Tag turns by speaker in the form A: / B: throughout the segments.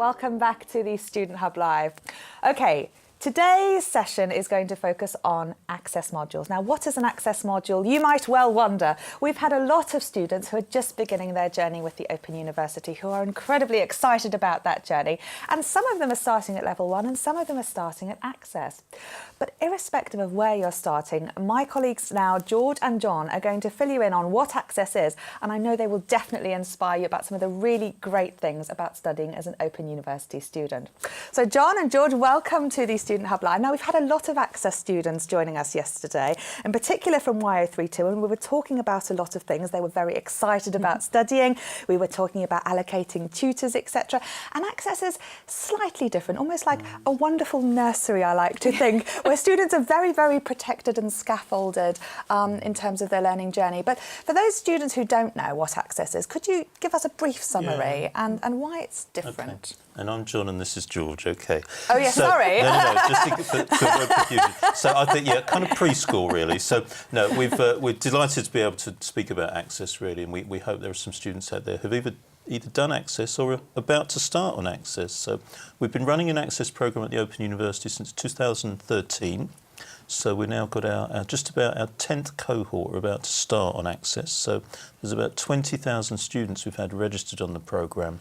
A: Welcome back to the Student Hub Live. Okay, today's session is going to focus on access modules. Now, what is an access module? You might well wonder. We've had a lot of students who are just beginning their journey with the Open University who are incredibly excited about that journey. And some of them are starting at level 1 and some of them are starting at access. But irrespective of where you're starting, my colleagues now, George and John, are going to fill you in on what access is. And I know they will definitely inspire you about some of the really great things about studying as an Open University student. So John and George, welcome to the Student Hub Live. Now, we've had a lot of access students joining us yesterday, in particular from YO32, and we were talking about a lot of things. They were very excited about studying. We were talking about allocating tutors, etc. And access is slightly different, almost like a wonderful nursery, I like to think, where students are very, very protected and scaffolded in terms of their learning journey. But for those students who don't know what access is, could you give us a brief summary and why it's different?
B: Okay. And I'm John and this is George, OK.
A: Oh, yeah,
B: so,
A: sorry.
B: No, just to avoid confusion. So I think, yeah, kind of preschool, really. So, no, we're delighted to be able to speak about access, really, and we hope there are some students out there who've either done access or are about to start on access. So we've been running an access programme at the Open University since 2013. So we've now got our just about our 10th cohort are about to start on access. So there's about 20,000 students we've had registered on the programme.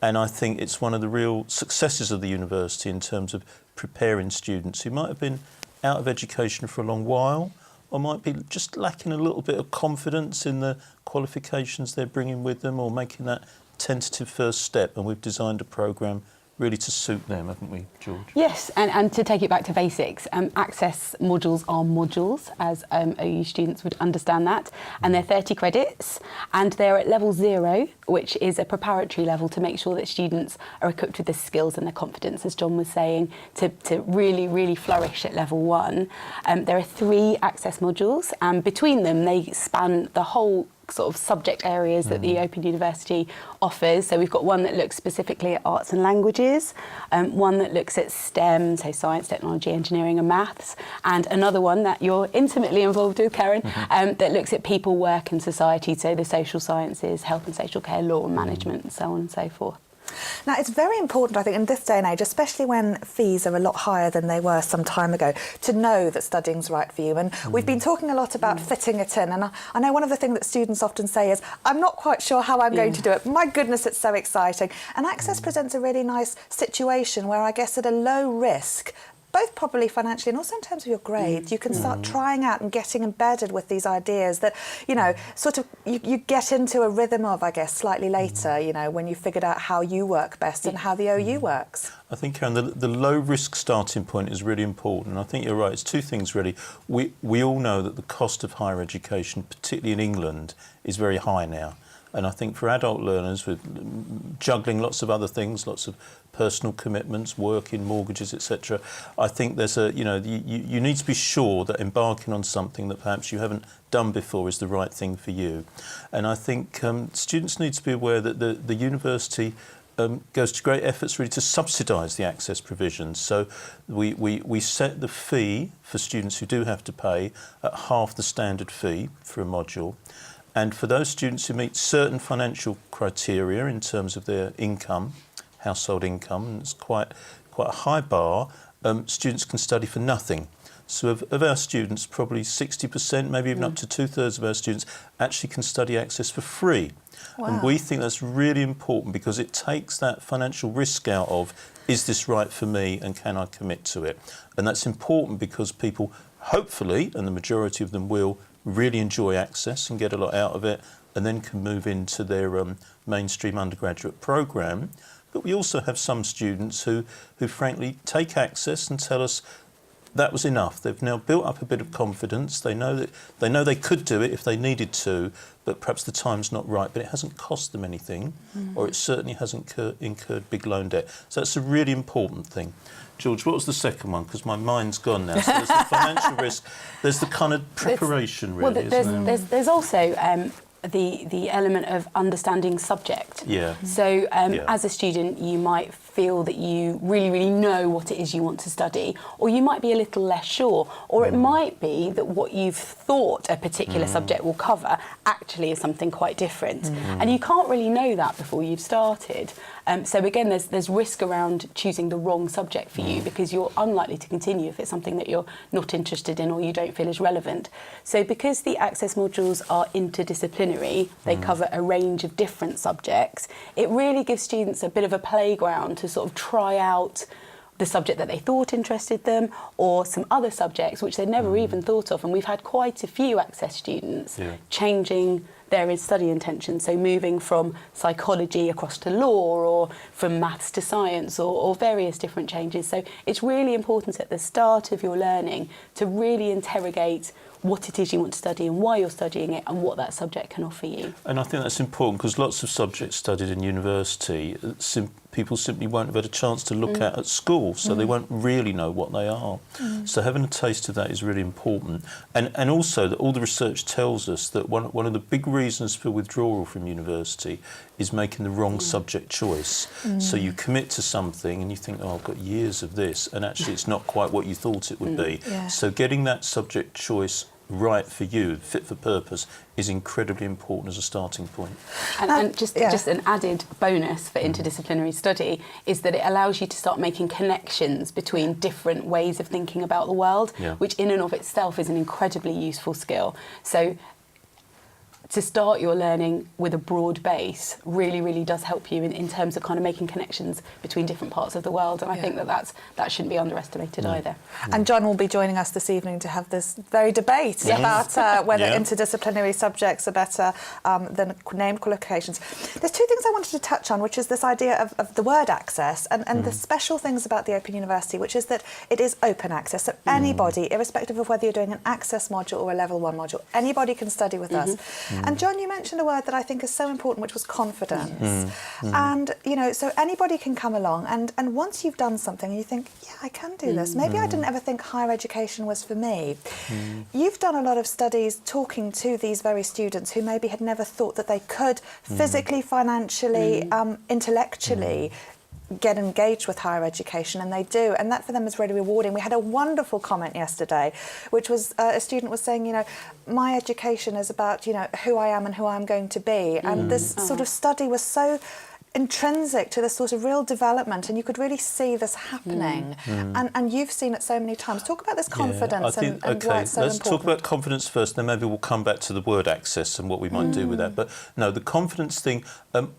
B: And I think it's one of the real successes of the university in terms of preparing students who might have been out of education for a long while or might be just lacking a little bit of confidence in the qualifications they're bringing with them or making that tentative first step. And we've designed a programme really to suit them, haven't we, George?
C: Yes, and to take it back to basics, access modules are modules, as OU students would understand that, and they're 30 credits, and they're at level 0, which is a preparatory level to make sure that students are equipped with the skills and the confidence, as John was saying, to really, really flourish at level 1. There are 3 access modules, and between them, they span the whole sort of subject areas that the Open University offers. So we've got one that looks specifically at arts and languages, one that looks at STEM, so science, technology, engineering and maths, and another one that you're intimately involved with, Karen, that looks at people, work and society, so the social sciences, health and social care, law and management and so on and so forth.
A: Now, it's very important, I think, in this day and age, especially when fees are a lot higher than they were some time ago, to know that studying's right for you. And we've been talking a lot about fitting it in. And I know one of the things that students often say is, I'm not quite sure how I'm going to do it. My goodness, it's so exciting. And access presents a really nice situation where I guess at a low risk, both probably financially and also in terms of your grades, you can start trying out and getting embedded with these ideas that, you know, sort of you get into a rhythm of, I guess, slightly later, you know, when you figured out how you work best and how the OU works.
B: I think, Karen, the low-risk starting point is really important. I think you're right. It's 2 things, really. We all know that the cost of higher education, particularly in England, is very high now. And I think for adult learners, with juggling lots of other things, lots of personal commitments, working, mortgages, etc., I think there's a, you know, you need to be sure that embarking on something that perhaps you haven't done before is the right thing for you. And I think students need to be aware that the university goes to great efforts really to subsidise the access provisions. So we set the fee for students who do have to pay at half the standard fee for a module. And for those students who meet certain financial criteria in terms of their income, household income, and it's quite a high bar, students can study for nothing. So of our students, probably 60%, maybe even up to 2/3 of our students actually can study access for free. Wow. And we think that's really important because it takes that financial risk out of, is this right for me and can I commit to it? And that's important because people, hopefully, and the majority of them will, really enjoy access and get a lot out of it and then can move into their mainstream undergraduate programme. But we also have some students who frankly take access and tell us that was enough. They've now built up a bit of confidence. They know they could do it if they needed to, but perhaps the time's not right, but it hasn't cost them anything, or it certainly hasn't incurred big loan debt. So that's a really important thing. George, what was the second one? Because my mind's gone now. So there's the financial risk, there's the kind of preparation, really, isn't there?
C: There's also the element of understanding subject.
B: Yeah.
C: So as a student, you might feel that you really, really know what it is you want to study, or you might be a little less sure, or it might be that what you've thought a particular subject will cover actually is something quite different. And you can't really know that before you've started. So again, there's risk around choosing the wrong subject for you because you're unlikely to continue if it's something that you're not interested in or you don't feel is relevant. So because the Access modules are interdisciplinary, they cover a range of different subjects, it really gives students a bit of a playground to sort of try out the subject that they thought interested them or some other subjects which they'd never even thought of. And we've had quite a few Access students changing their study intentions, so moving from psychology across to law or from maths to science or various different changes. So it's really important at the start of your learning to really interrogate what it is you want to study and why you're studying it and what that subject can offer you.
B: And I think that's important because lots of subjects studied in university, people simply won't have had a chance to look at school, so they won't really know what they are. So having a taste of that is really important. And also that all the research tells us that one of the big reasons for withdrawal from university is making the wrong subject choice. So you commit to something and you think, oh, I've got years of this, and actually it's not quite what you thought it would be. So getting that subject choice right for you, fit for purpose, is incredibly important as a starting point.
C: And just an added bonus for interdisciplinary study is that it allows you to start making connections between different ways of thinking about the world, which in and of itself is an incredibly useful skill. So to start your learning with a broad base really, really does help you in terms of kind of making connections between different parts of the world. And I think that shouldn't be underestimated either.
A: And John will be joining us this evening to have this very debate about whether interdisciplinary subjects are better than named qualifications. There's two things I wanted to touch on, which is this idea of the word access and the special things about the Open University, which is that it is open access. So anybody, irrespective of whether you're doing an Access module or a Level 1 module, anybody can study with us. And John, you mentioned a word that I think is so important, which was confidence. And, you know, so anybody can come along and once you've done something and you think, yeah, I can do this. Maybe I didn't ever think higher education was for me. You've done a lot of studies talking to these very students who maybe had never thought that they could physically, financially, intellectually get engaged with higher education, and they do, and that for them is really rewarding. We had a wonderful comment yesterday, which was a student was saying, you know, my education is about, you know, who I am and who I'm going to be, and this sort of study was so intrinsic to this sort of real development, and you could really see this happening. And you've seen it so many times. Talk about this confidence and why it's so
B: let's
A: important.
B: talk about confidence first, then maybe we'll come back to the word access and what we might do with that. But no, the confidence thing,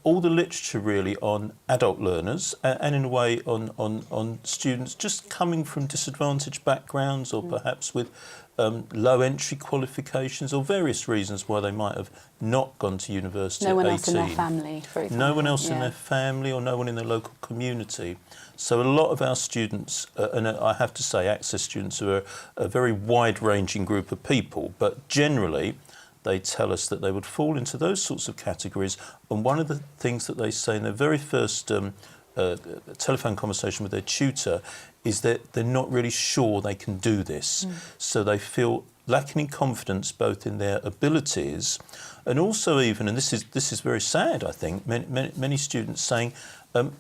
B: all the literature really on adult learners and in a way on students just coming from disadvantaged backgrounds or perhaps with low entry qualifications or various reasons why they might have not gone to university
C: No one
B: at 18.
C: else in their family, for example.
B: No one else in their family or no one in their local community. So a lot of our students, and I have to say Access students are a very wide-ranging group of people, but generally they tell us that they would fall into those sorts of categories. And one of the things that they say in their very first telephone conversation with their tutor is that they're not really sure they can do this. So they feel lacking in confidence both in their abilities and also even, and this is very sad, I think, many students saying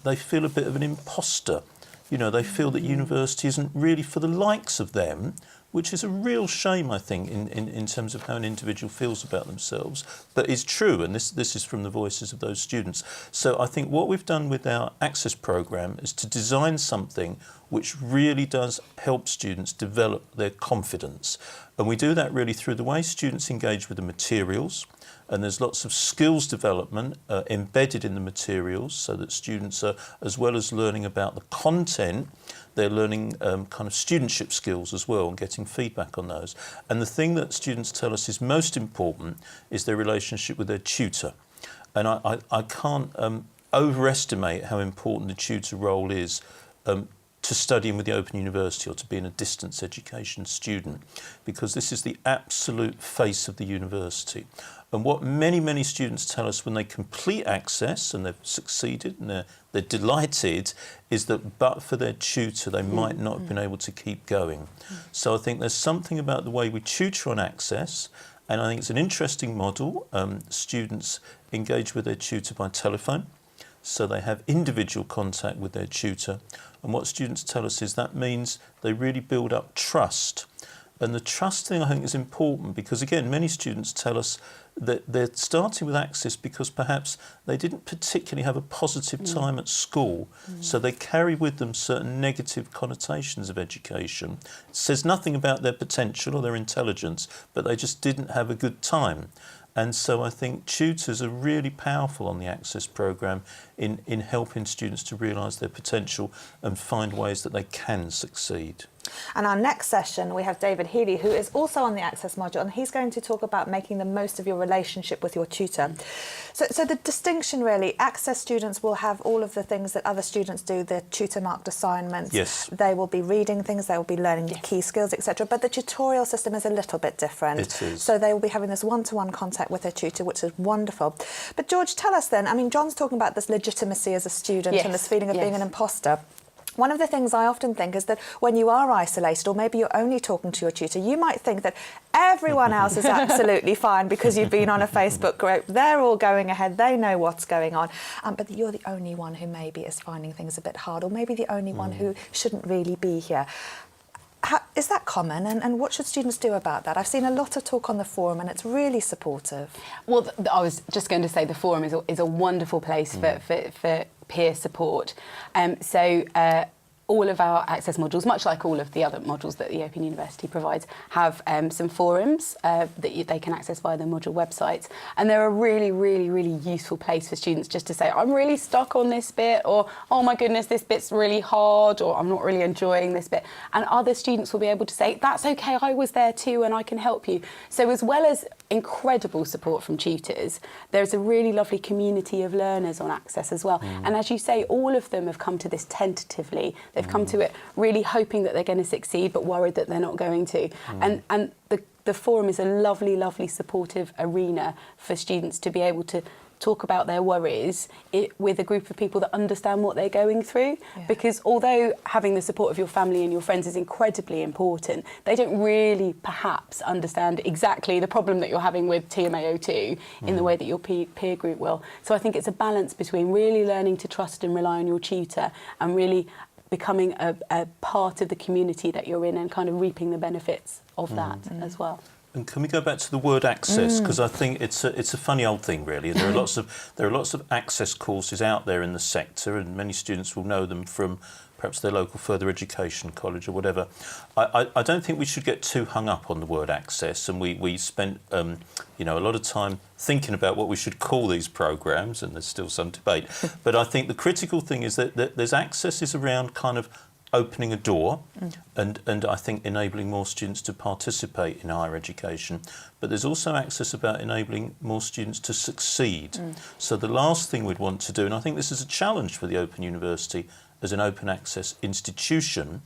B: they feel a bit of an imposter. You know, they feel that university isn't really for the likes of them, which is a real shame, I think, in terms of how an individual feels about themselves, but is true, and this is from the voices of those students. So I think what we've done with our Access programme is to design something which really does help students develop their confidence. And we do that really through the way students engage with the materials, and there's lots of skills development embedded in the materials so that students are, as well as learning about the content, they're learning kind of studentship skills as well and getting feedback on those. And the thing that students tell us is most important is their relationship with their tutor. And I can't overestimate how important the tutor role is to studying with the Open University or to being a distance education student, because this is the absolute face of the university. And what many students tell us when they complete Access and they've succeeded and they're delighted is that but for their tutor they might not have been able to keep going. So I think there's something about the way we tutor on Access, and I think it's an interesting model. Students engage with their tutor by telephone, so they have individual contact with their tutor. And what students tell us is that means they really build up trust. And the trust thing I think is important because, again, many students tell us that they're starting with Access because perhaps they didn't particularly have a positive time at school, so they carry with them certain negative connotations of education. It says nothing about their potential or their intelligence, but they just didn't have a good time. And so I think tutors are really powerful on the Access programme in helping students to realise their potential and find ways that they can succeed.
A: And our next session, we have David Healy, who is also on the Access module, and he's going to talk about making the most of your relationship with your tutor. So the distinction really, Access students will have all of the things that other students do, the tutor-marked assignments.
B: Yes.
A: They will be reading things, they will be learning key skills, etc. But the tutorial system is a little bit different.
B: It is.
A: So they will be having this one-to-one contact with their tutor, which is wonderful. But George, tell us then, I mean, John's talking about this legitimacy as a student and this feeling of being an imposter. One of the things I often think is that when you are isolated, or maybe you're only talking to your tutor, you might think that everyone else is absolutely fine because you've been on a Facebook group. They're all going ahead. They know what's going on. But you're the only one who maybe is finding things a bit hard, or maybe the only one who shouldn't really be here. Is that common, and what should students do about that? I've seen a lot of talk on the forum and it's really supportive.
C: Well, I was just going to say the forum is a wonderful place for peer support. All of our Access modules, much like all of the other modules that the Open University provides, have some forums that they can access via the module websites. And they're a really, really, really useful place for students just to say, I'm really stuck on this bit, or, oh my goodness, this bit's really hard, or I'm not really enjoying this bit. And other students will be able to say, that's okay, I was there too, and I can help you. So as well as incredible support from tutors, there's a really lovely community of learners on Access as well. And as you say, all of them have come to this tentatively. They've come to it really hoping that they're going to succeed, but worried that they're not going to. And the forum is a lovely, lovely supportive arena for students to be able to talk about their worries with a group of people that understand what they're going through. Because although having the support of your family and your friends is incredibly important, they don't really perhaps understand exactly the problem that you're having with TMAO2 in the way that your peer group will. So I think it's a balance between really learning to trust and rely on your tutor and really becoming a part of the community that you're in and kind of reaping the benefits of that as well.
B: And can we go back to the word access, because I think it's a funny old thing really. There are lots of access courses out there in the sector, and many students will know them from perhaps their local further education college or whatever. I don't think we should get too hung up on the word access, and we spent a lot of time thinking about what we should call these programmes, and there's still some debate. But I think the critical thing is that there's access is around kind of opening a door and I think enabling more students to participate in higher education. But there's also access about enabling more students to succeed. So the last thing we'd want to do, and I think this is a challenge for the Open University as an open access institution,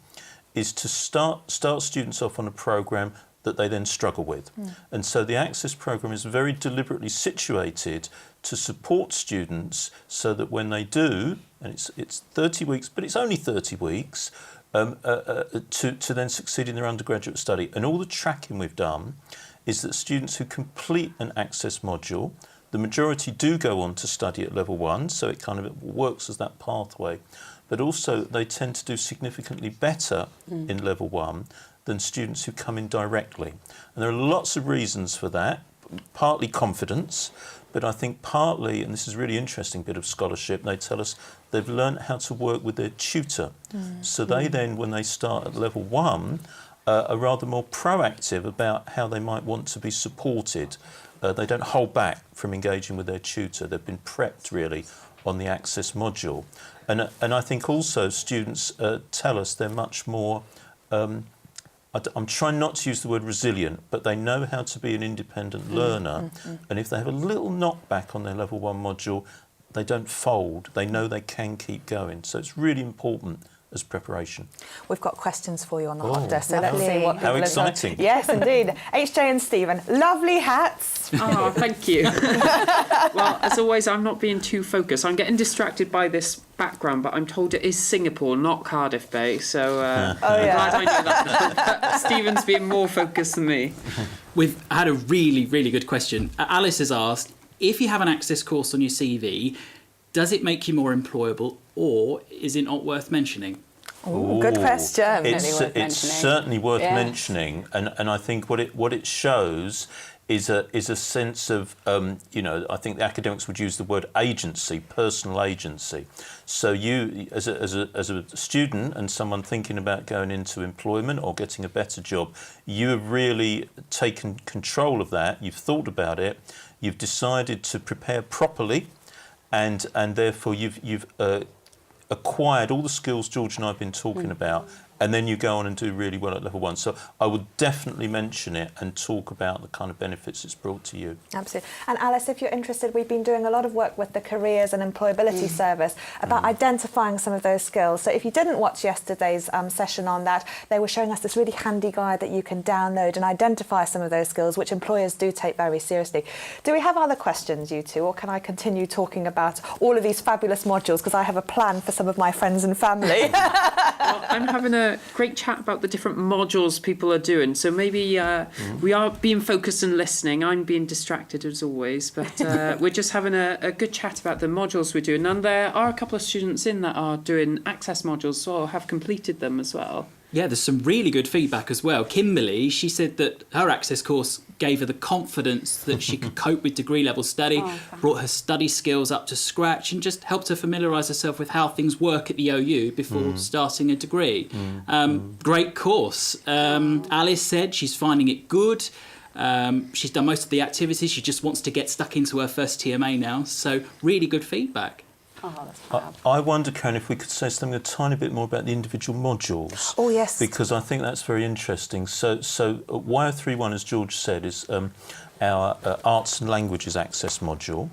B: is to start students off on a programme that they then struggle with. And so the Access programme is very deliberately situated to support students so that when they do, and it's 30 weeks, but it's only 30 weeks, to then succeed in their undergraduate study. And all the tracking we've done is that students who complete an Access module, the majority do go on to study at level 1, so it kind of works as that pathway. But also they tend to do significantly better in level 1 than students who come in directly. And there are lots of reasons for that, partly confidence, but I think partly, and this is a really interesting bit of scholarship, they tell us they've learned how to work with their tutor. So they then, when they start at level 1, are rather more proactive about how they might want to be supported. They don't hold back from engaging with their tutor. They've been prepped really on the Access module. And I think also students tell us they're much more, I'm trying not to use the word resilient, but they know how to be an independent learner. And if they have a little knockback on their level 1 module, they don't fold. They know they can keep going. So it's really important as preparation.
A: We've got questions for you on the hot desk, so let's see what people
B: How
A: have done.
B: exciting.
A: Yes, indeed. HJ and Stephen, lovely hats.
D: Oh, thank you. Well, as always, I'm not being too focused. I'm getting distracted by this background, but I'm told it is Singapore, not Cardiff Bay, so I'm glad I know that. Stephen's being more focused than me.
E: We've had a really, really good question. Alice has asked, if you have an Access course on your CV, does it make you more employable, or is it not worth mentioning?
A: Ooh, good question.
B: It's
C: worth mentioning.
B: certainly worth
C: Yes.
B: mentioning, and I think what it shows is a sense of I think the academics would use the word agency, personal agency. So you, as a student and someone thinking about going into employment or getting a better job, you have really taken control of that. You've thought about it. You've decided to prepare properly, and therefore you've acquired all the skills George and I have been talking about, and then you go on and do really well at level 1. So I would definitely mention it and talk about the kind of benefits it's brought to you.
A: Absolutely. And Alice, if you're interested, we've been doing a lot of work with the Careers and Employability Service about identifying some of those skills. So if you didn't watch yesterday's session on that, they were showing us this really handy guide that you can download and identify some of those skills, which employers do take very seriously. Do we have other questions, you two, or can I continue talking about all of these fabulous modules, because I have a plan for some of my friends and family?
D: Well, I'm having a great chat about the different modules people are doing. So maybe we are being focused and listening. I'm being distracted as always, but we're just having a good chat about the modules we're doing. And there are a couple of students in that are doing access modules or have completed them as well.
E: Yeah, there's some really good feedback as well. Kimberly, she said that her access course gave her the confidence that she could cope with degree level study, brought her study skills up to scratch, and just helped her familiarise herself with how things work at the OU before starting a degree. Great course. Alice said she's finding it good. She's done most of the activities. She just wants to get stuck into her first TMA now. So really good feedback.
C: Oh, that's fab.
B: I wonder, Karen, if we could say something a tiny bit more about the individual modules.
A: Oh, yes.
B: Because I think that's very interesting. So YO31, as George said, is our Arts and Languages Access module.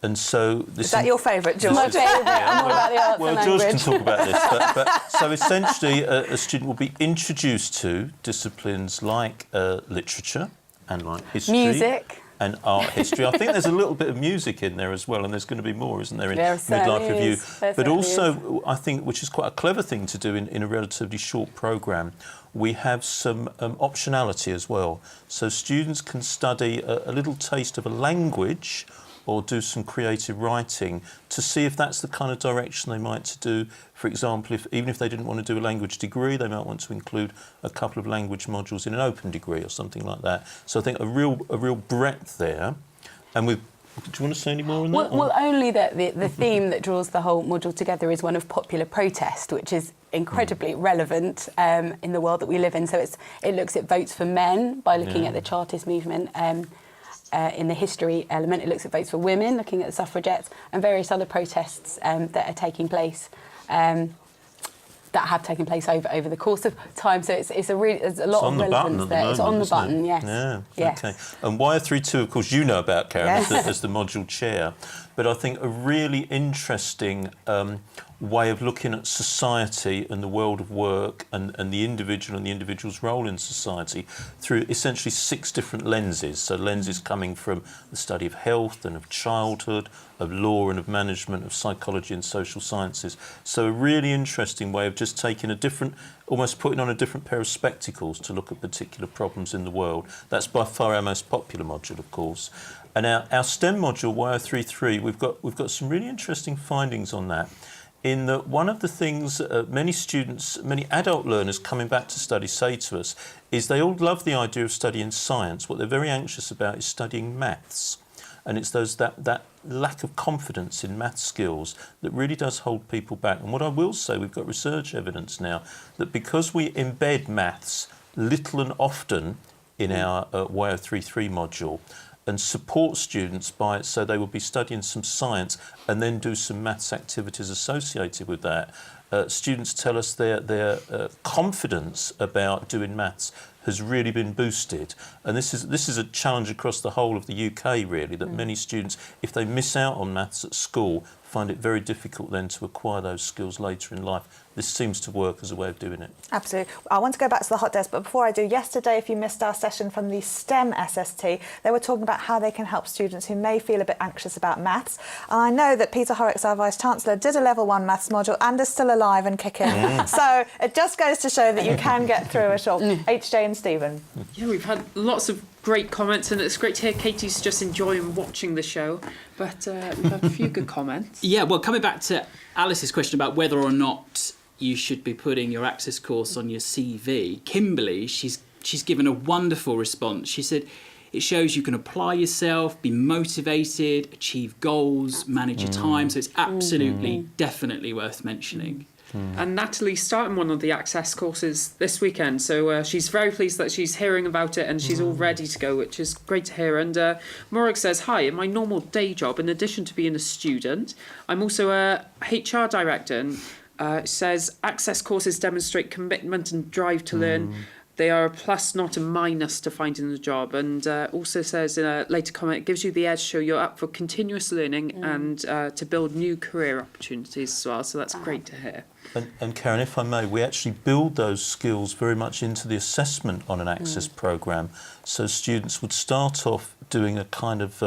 B: And so this
A: Is that your favourite, George?
C: My favourite. I'm all about the arts
B: well,
C: and
B: George
C: language.
B: can talk about this. But so essentially, a student will be introduced to disciplines like literature and like history.
C: Music.
B: And art history. I think there's a little bit of music in there as well, and there's going to be more, isn't there, in
C: There
B: Midlife
C: certainly
B: Review.
C: is. There
B: But
C: certainly
B: also, I think, which is quite a clever thing to do in a relatively short programme, we have some optionality as well. So students can study a little taste of a language or do some creative writing to see if that's the kind of direction they might do. For example, even if they didn't want to do a language degree, they might want to include a couple of language modules in an open degree or something like that. So I think a real breadth there. And do you want to say any more on that?
C: Well, only that the theme that draws the whole module together is one of popular protest, which is incredibly relevant in the world that we live in. So it looks at votes for men by looking at the Chartist movement. In the history element, it looks at votes for women, looking at the suffragettes, and various other protests that are taking place, that have taken place over the course of time. So there's a lot of relevance there. It's on the button, yes.
B: Yeah,
C: yes.
B: okay. And YO32, of course, you know about, Karen,
A: Yes.
B: as the module chair. But I think a really interesting way of looking at society and the world of work and the individual and the individual's role in society through essentially 6 different lenses. So lenses coming from the study of health and of childhood, of law and of management, of psychology and social sciences. So a really interesting way of just taking almost putting on a different pair of spectacles to look at particular problems in the world. That's by far our most popular module, of course. And our STEM module, YO33, we've got some really interesting findings on that. In that one of the things many adult learners coming back to study say to us is they all love the idea of studying science. What they're very anxious about is studying maths. And it's that lack of confidence in math skills that really does hold people back. And what I will say, we've got research evidence now that because we embed maths little and often in our YO33 module, and support students by it, so they will be studying some science and then do some maths activities associated with that. Students tell us their confidence about doing maths has really been boosted, and this is a challenge across the whole of the UK, really, that many students, if they miss out on maths at school, find it very difficult then to acquire those skills later in life. This seems to work as a way of doing it.
A: Absolutely. I want to go back to the hot desk, but before I do, yesterday, if you missed our session from the STEM SST, they were talking about how they can help students who may feel a bit anxious about maths. And I know that Peter Horrocks, our Vice-Chancellor, did a level 1 maths module and is still alive and kicking. So it just goes to show that you can get through it all. HJ and Stephen.
D: Yeah, we've had lots of great comments, and it's great to hear Katie's just enjoying watching the show. But we've had a few good comments.
E: Yeah, well, coming back to Alice's question about whether or not you should be putting your Access course on your CV. Kimberly, she's given a wonderful response. She said, it shows you can apply yourself, be motivated, achieve goals, manage your time. So it's absolutely, definitely worth mentioning.
D: And Natalie's starting one of the Access courses this weekend, so she's very pleased that she's hearing about it and she's all ready to go, which is great to hear. And Morag says, hi, in my normal day job, in addition to being a student, I'm also a HR director, and says Access courses demonstrate commitment and drive to learn. They are a plus, not a minus, to finding a job. And also says in a later comment, it gives you the edge to show you're up for continuous learning and to build new career opportunities as well. So that's great to hear.
B: And Karen, if I may, we actually build those skills very much into the assessment on an Access programme. So students would start off doing a kind of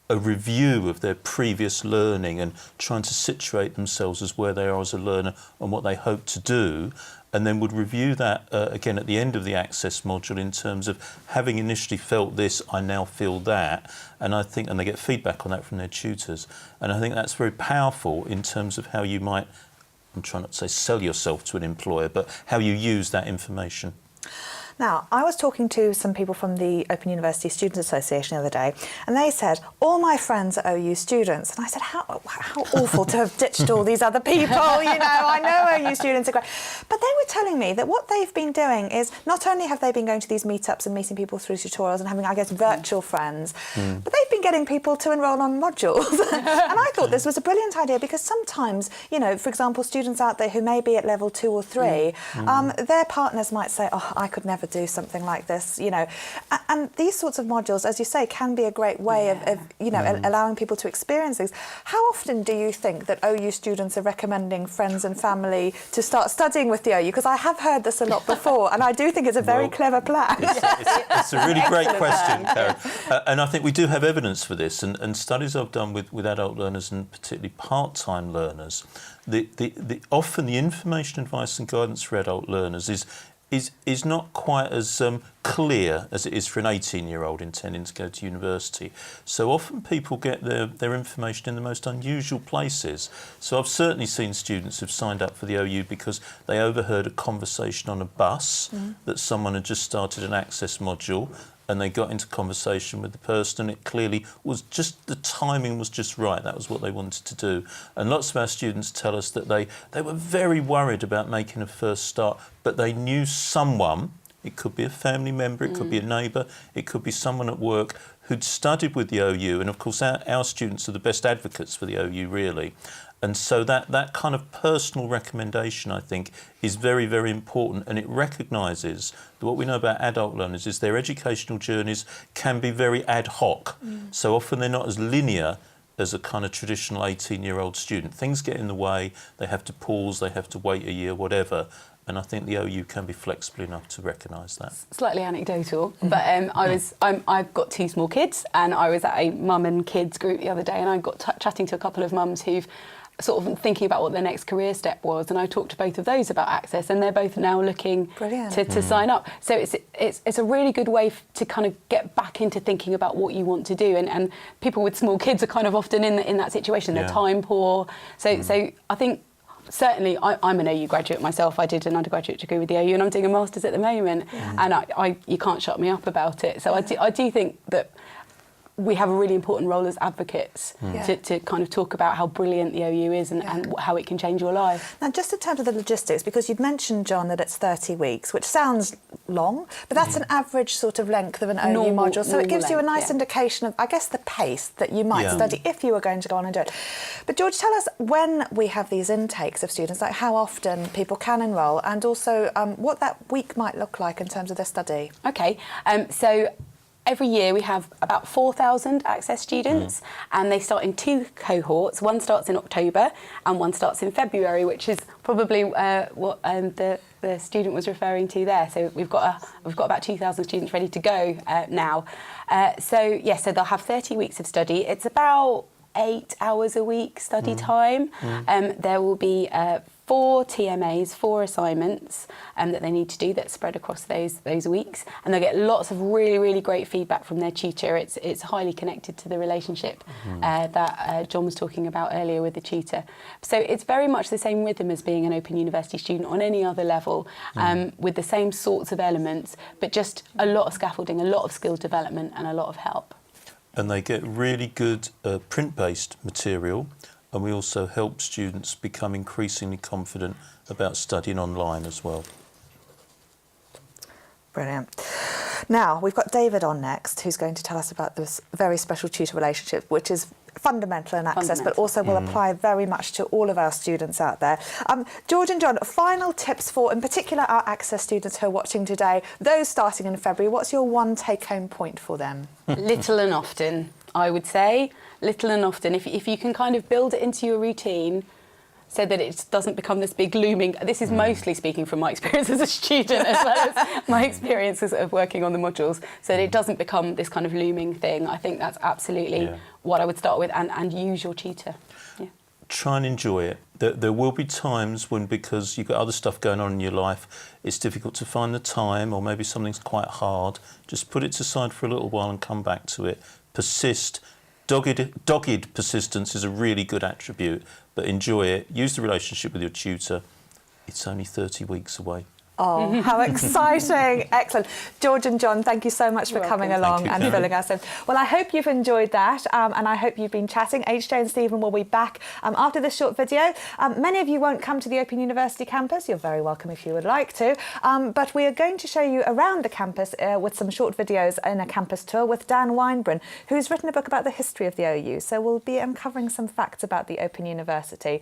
B: a review of their previous learning and trying to situate themselves as where they are as a learner and what they hope to do, and then would review that again at the end of the Access module in terms of having initially felt this, I now feel that, and they get feedback on that from their tutors. And I think that's very powerful in terms of how you might, I'm trying not to say sell yourself to an employer, but how you use that information.
A: Now, I was talking to some people from the Open University Students Association the other day, and they said, all my friends are OU students. And I said, how awful to have ditched all these other people, I know OU students are great. But they were telling me that what they've been doing is, not only have they been going to these meetups and meeting people through tutorials and having, I guess, virtual friends, but they've been getting people to enrol on modules. And I thought this was a brilliant idea, because sometimes, for example, students out there who may be at level 2 or 3, their partners might say, oh, I could never do something like this, and these sorts of modules, as you say, can be a great way of allowing people to experience things. How often do you think that OU students are recommending friends and family to start studying with the OU? Because I have heard this a lot before, and I do think it's a very clever plan.
B: It's a really great question, Karen. And I think we do have evidence for this, and studies I've done with adult learners and particularly part-time learners, often the information, advice and guidance for adult learners is not quite as clear as it is for an 18-year-old intending to go to university. So often people get their information in the most unusual places. So I've certainly seen students who've signed up for the OU because they overheard a conversation on a bus that someone had just started an Access module, and they got into conversation with the person, and it clearly was just, the timing was just right. That was what they wanted to do. And lots of our students tell us that they were very worried about making a first start, but they knew someone, it could be a family member, it could be a neighbour, it could be someone at work who'd studied with the OU. And of course our students are the best advocates for the OU, really. And so that kind of personal recommendation, I think, is very, very important, and it recognises that what we know about adult learners is their educational journeys can be very ad hoc. So often they're not as linear as a kind of traditional 18-year-old student. Things get in the way, they have to pause, they have to wait a year, whatever. And I think the OU can be flexible enough to recognise that.
C: Slightly anecdotal, but I've got 2 small kids, and I was at a mum and kids group the other day, and I got chatting to a couple of mums who've sort of thinking about what their next career step was, and I talked to both of those about Access, and they're both now looking to sign up. So it's a really good way to kind of get back into thinking about what you want to do, and people with small kids are kind of often in that situation. They're time poor, so I think. Certainly, I'm an OU graduate myself. I did an undergraduate degree with the OU, and I'm doing a master's at the moment. And you can't shut me up about it. So I do think that we have a really important role as advocates to kind of talk about how brilliant the OU is and how it can change your life.
A: Now, just in terms of the logistics, because you'd mentioned, John, that it's 30 weeks, which sounds long, but that's an average sort of length of an OU module. So it gives you a nice indication of, I guess, the pace that you might study if you were going to go on and do it. But George, tell us when we have these intakes of students, like how often people can enrol, and also what that week might look like in terms of their study.
C: Okay, so every year we have about 4,000 Access students, and they start in 2 cohorts. One starts in October and one starts in February, which is probably what the student was referring to there. So we've got about 2,000 students ready to go now. So they'll have 30 weeks of study. It's about 8 hours a week study time. There will be 4 TMAs, 4 assignments that they need to do that's spread across those weeks, and they'll get lots of really, really great feedback from their tutor. It's highly connected to the relationship that John was talking about earlier with the tutor. So it's very much the same rhythm as being an Open University student on any other level, with the same sorts of elements, but just a lot of scaffolding, a lot of skill development and a lot of help.
B: And they get really good print-based material, and we also help students become increasingly confident about studying online as well.
A: Brilliant. Now, we've got David on next, who's going to tell us about this very special tutor relationship, which is fundamental in Access, but also will apply very much to all of our students out there. George and John, final tips for, in particular, our Access students who are watching today, those starting in February. What's your one take-home point for them?
C: Little and often, I would say. Little and often. If you can kind of build it into your routine so that it doesn't become this big looming... This is mostly speaking from my experience as a student as well as my experiences of working on the modules, so that it doesn't become this kind of looming thing. I think that's absolutely what I would start with, and use your tutor. Yeah.
B: Try and enjoy it. There will be times when, because you've got other stuff going on in your life, it's difficult to find the time, or maybe something's quite hard. Just put it aside for a little while and come back to it. Persist. Dogged persistence is a really good attribute, but enjoy it. Use the relationship with your tutor. It's only 30 weeks away.
A: Oh, how exciting. Excellent. George and John, thank you so much for coming along and filling us in. Well, I hope you've enjoyed that, and I hope you've been chatting. HJ and Stephen will be back after this short video. Many of you won't come to the Open University campus. You're very welcome if you would like to. But we are going to show you around the campus with some short videos in a campus tour with Dan Weinbrun, who's written a book about the history of the OU. So we'll be uncovering some facts about the Open University.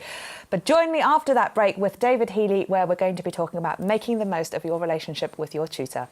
A: But join me after that break with David Healy, where we're going to be talking about making the most of your relationship with your tutor.